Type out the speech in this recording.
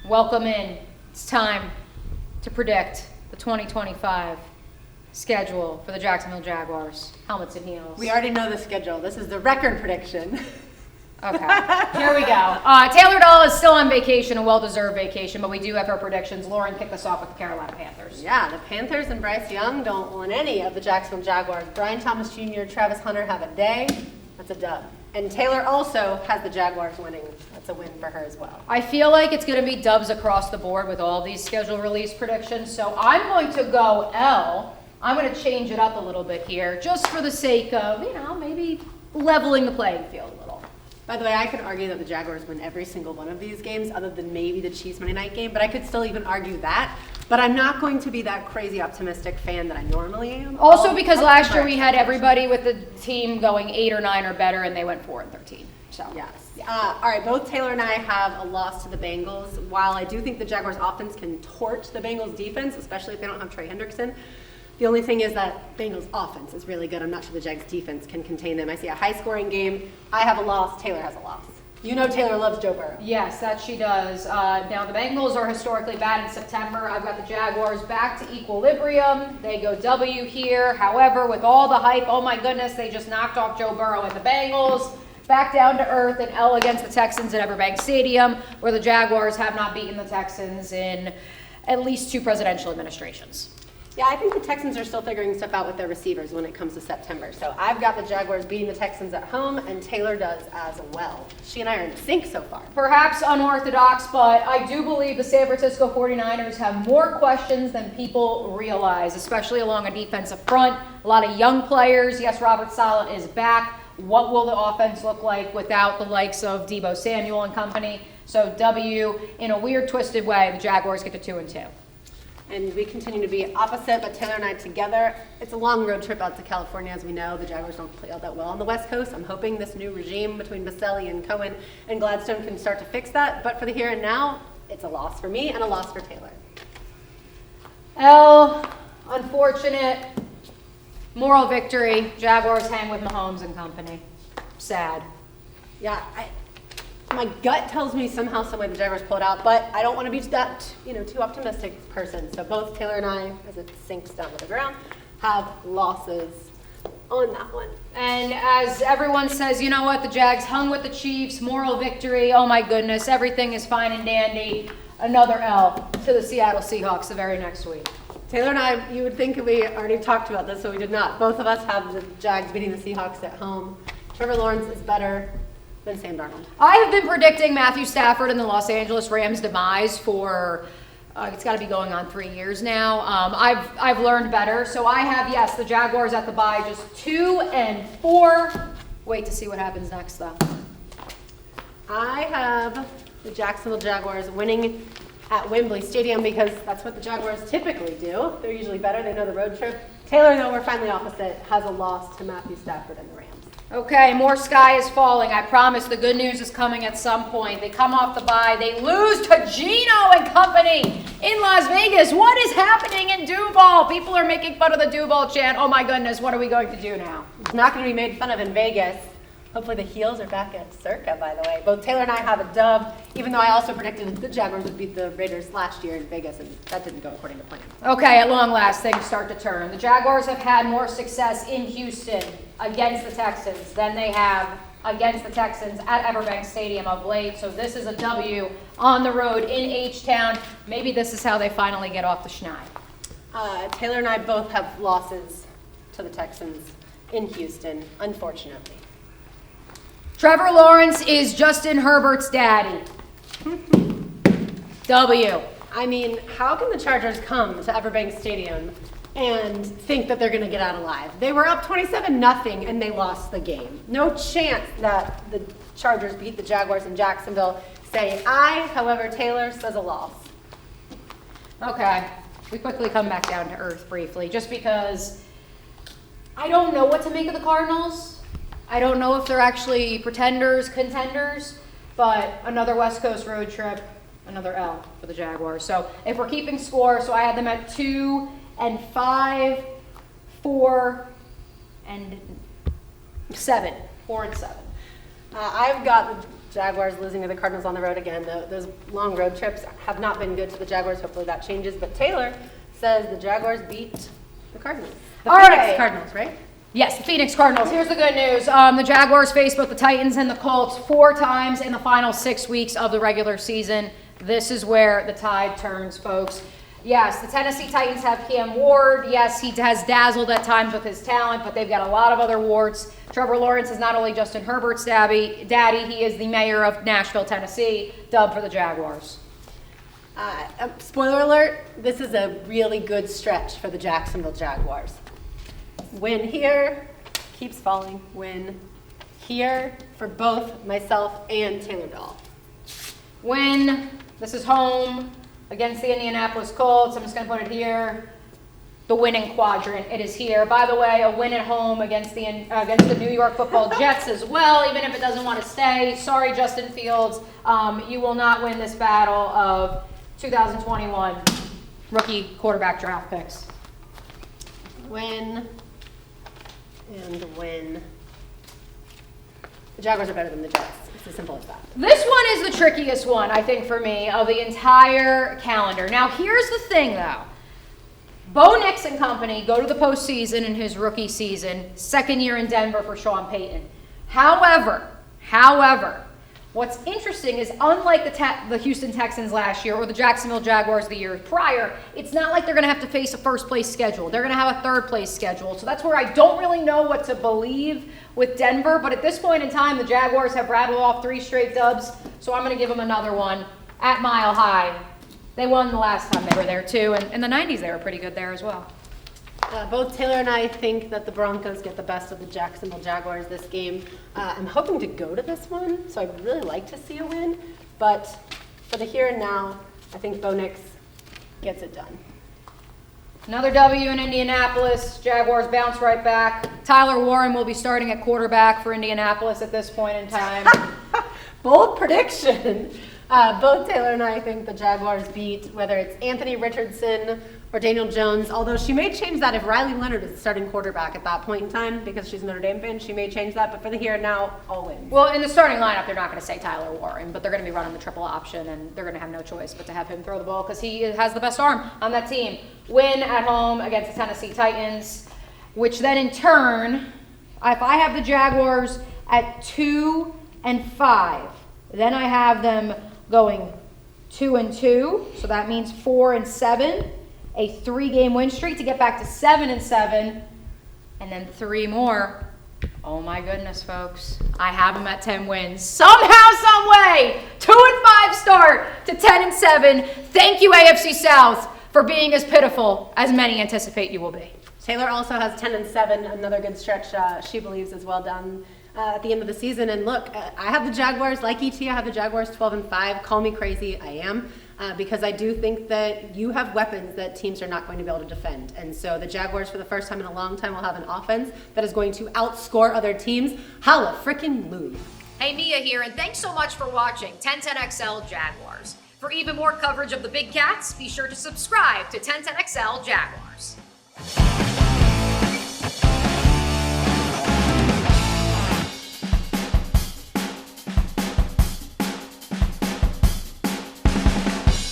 Welcome in. It's time to predict the 2025 schedule for the Jacksonville Jaguars. Helmets and heels. We already know the schedule. This is the record prediction. Okay, here we go. Taylor Dahl is still on vacation, a well-deserved vacation, but we do have her predictions. Lauren, kick us off with the Carolina Panthers. Yeah, the Panthers and Bryce Young don't want any of the Jacksonville Jaguars. Brian Thomas Jr., Travis Hunter have a day. That's a dub. And Taylor also has the Jaguars winning. That's a win for her as well. I feel like it's going to be dubs across the board with all these schedule release predictions, so I'm going to go L. I'm going to change it up a little bit here, just for the sake of, maybe leveling the playing field a little. By the way, I could argue that the Jaguars win every single one of these games, other than maybe the Chiefs Monday night game, but I could still even argue that. But I'm not going to be that crazy optimistic fan that I normally am. Also because last year we had everybody with the team going 8 or 9 or better, and they went 4-13. So yes. Yeah. All right, both Taylor and I have a loss to the Bengals. While I do think the Jaguars offense can torch the Bengals defense, especially if they don't have Trey Hendrickson, the only thing is that Bengals offense is really good. I'm not sure the Jags defense can contain them. I see a high-scoring game. I have a loss. Taylor has a loss. You know Taylor loves Joe Burrow. Yes, that she does. Now, the Bengals are historically bad in September. I've got the Jaguars back to equilibrium. They go W here. However, with all the hype, oh my goodness, they just knocked off Joe Burrow and the Bengals. Back down to earth and L against the Texans at Everbank Stadium, where the Jaguars have not beaten the Texans in at least 2 presidential administrations. Yeah, I think the Texans are still figuring stuff out with their receivers when it comes to September. So I've got the Jaguars beating the Texans at home, and Taylor does as well. She and I are in sync so far. Perhaps unorthodox, but I do believe the San Francisco 49ers have more questions than people realize, especially along a defensive front. A lot of young players. Yes, Robert Saleh is back. What will the offense look like without the likes of Deebo Samuel and company? So W, in a weird, twisted way, the Jaguars get to 2-2. And we continue to be opposite, but Taylor and I together. It's a long road trip out to California, as we know. The Jaguars don't play all that well on the West Coast. I'm hoping this new regime between Baselli and Cohen and Gladstone can start to fix that. But for the here and now, it's a loss for me and a loss for Taylor. L, unfortunate. Moral victory. Jaguars hang with Mahomes and company. Sad. Yeah, my gut tells me somehow, some way the Jaguars pull it out, but I don't want to be that, too optimistic person. So both Taylor and I, as it sinks down to the ground, have losses on that one. And as everyone says, you know what? The Jags hung with the Chiefs. Moral victory. Oh my goodness, everything is fine and dandy. Another L to the Seattle Seahawks the very next week. Taylor and I, you would think we already talked about this, so we did not. Both of us have the Jags beating the Seahawks at home. Trevor Lawrence is better than Sam Darnold. I have been predicting Matthew Stafford and the Los Angeles Rams' demise for, it's got to be going on 3 years now. I've learned better. So I have, yes, the Jaguars at the bye, just 2-4. Wait to see what happens next, though. I have the Jacksonville Jaguars winning at Wembley Stadium because that's what the Jaguars typically do. They're usually better. They know the road trip. Taylor, though, we're finally opposite, has a loss to Matthew Stafford and the Rams. Okay, more sky is falling. I promise the good news is coming at some point. They come off the bye. They lose to Gino and company in Las Vegas. What is happening in Duval? People are making fun of the Duval chant. Oh my goodness, what are we going to do now? It's not going to be made fun of in Vegas. Hopefully the heels are back at Circa, by the way. Both Taylor and I have a dub, even though I also predicted the Jaguars would beat the Raiders last year in Vegas, and that didn't go according to plan. Okay, at long last, things start to turn. The Jaguars have had more success in Houston against the Texans than they have against the Texans at Everbank Stadium of late. So this is a W on the road in H-Town. Maybe this is how they finally get off the schneid. Taylor and I both have losses to the Texans in Houston, unfortunately. Trevor Lawrence is Justin Herbert's daddy. W. I mean, how can the Chargers come to Everbank Stadium and think that they're going to get out alive? They were up 27-0 and they lost the game. No chance that the Chargers beat the Jaguars in Jacksonville. Saying however, Taylor says a loss. Okay, we quickly come back down to earth briefly, just because I don't know what to make of the Cardinals. I don't know if they're actually pretenders, contenders, but another West Coast road trip, another L for the Jaguars. So if we're keeping score, so I had them at 2-5, 4-7. 4-7. I've got the Jaguars losing to the Cardinals on the road again. Those long road trips have not been good to the Jaguars. Hopefully that changes. But Taylor says the Jaguars beat the Cardinals. The Phoenix Cardinals, right? Yes, the Phoenix Cardinals. Here's the good news. The Jaguars faced both the Titans and the Colts 4 times in the final 6 weeks of the regular season. This is where the tide turns, folks. Yes, the Tennessee Titans have Cam Ward. Yes, he has dazzled at times with his talent, but they've got a lot of other warts. Trevor Lawrence is not only Justin Herbert's daddy, he is the mayor of Nashville, Tennessee, dubbed for the Jaguars. Spoiler alert, this is a really good stretch for the Jacksonville Jaguars. Win here, keeps falling. Win here for both myself and Taylor Dahl. Win, this is home against the Indianapolis Colts. I'm just going to put it here. The winning quadrant, it is here. By the way, a win at home against the New York Football Jets as well, even if it doesn't want to stay. Sorry, Justin Fields, you will not win this battle of 2021 rookie quarterback draft picks. Win and win. The Jaguars are better than the Jets. It's as simple as that. This one is the trickiest one, I think, for me, of the entire calendar. Now, here's the thing, though. Bo Nix and company go to the postseason in his rookie season, second year in Denver for Sean Payton. However, what's interesting is unlike the Houston Texans last year or the Jacksonville Jaguars the year prior, it's not like they're going to have to face a first-place schedule. They're going to have a third-place schedule. So that's where I don't really know what to believe with Denver. But at this point in time, the Jaguars have rattled off 3 straight dubs, so I'm going to give them another one at Mile High. They won the last time they were there, too, and in the 90s they were pretty good there as well. Both Taylor and I think that the Broncos get the best of the Jacksonville Jaguars this game. I'm hoping to go to this one, so I'd really like to see a win. But for the here and now, I think Bo Nix gets it done. Another W in Indianapolis. Jaguars bounce right back. Tyler Warren will be starting at quarterback for Indianapolis at this point in time. Bold prediction. Both Taylor and I think the Jaguars beat, whether it's Anthony Richardson or Daniel Jones, although she may change that if Riley Leonard is starting quarterback at that point in time because she's a Notre Dame fan. She may change that, but for the here and now, all wins. Well, in the starting lineup, they're not going to say Tyler Warren, but they're going to be running the triple option, and they're going to have no choice but to have him throw the ball because he has the best arm on that team. Win at home against the Tennessee Titans, which then in turn, if I have the Jaguars at 2-5, then I have them going 2-2, so that means 4-7, a 3-game win streak to get back to 7-7, and then 3 more. Oh my goodness, folks. I have them at 10 wins. Somehow, some way, 2-5 start to 10-7. Thank you, AFC South, for being as pitiful as many anticipate you will be. Taylor also has 10-7, another good stretch she believes is well done at the end of the season. And look, I have the Jaguars, like ET, I have the Jaguars 12-5. Call me crazy, I am. Because I do think that you have weapons that teams are not going to be able to defend. And so the Jaguars, for the first time in a long time, will have an offense that is going to outscore other teams. Holla frickin' Lou. Hey, Mia here, and thanks so much for watching 1010XL Jaguars. For even more coverage of the Big Cats, be sure to subscribe to 1010XL Jaguars.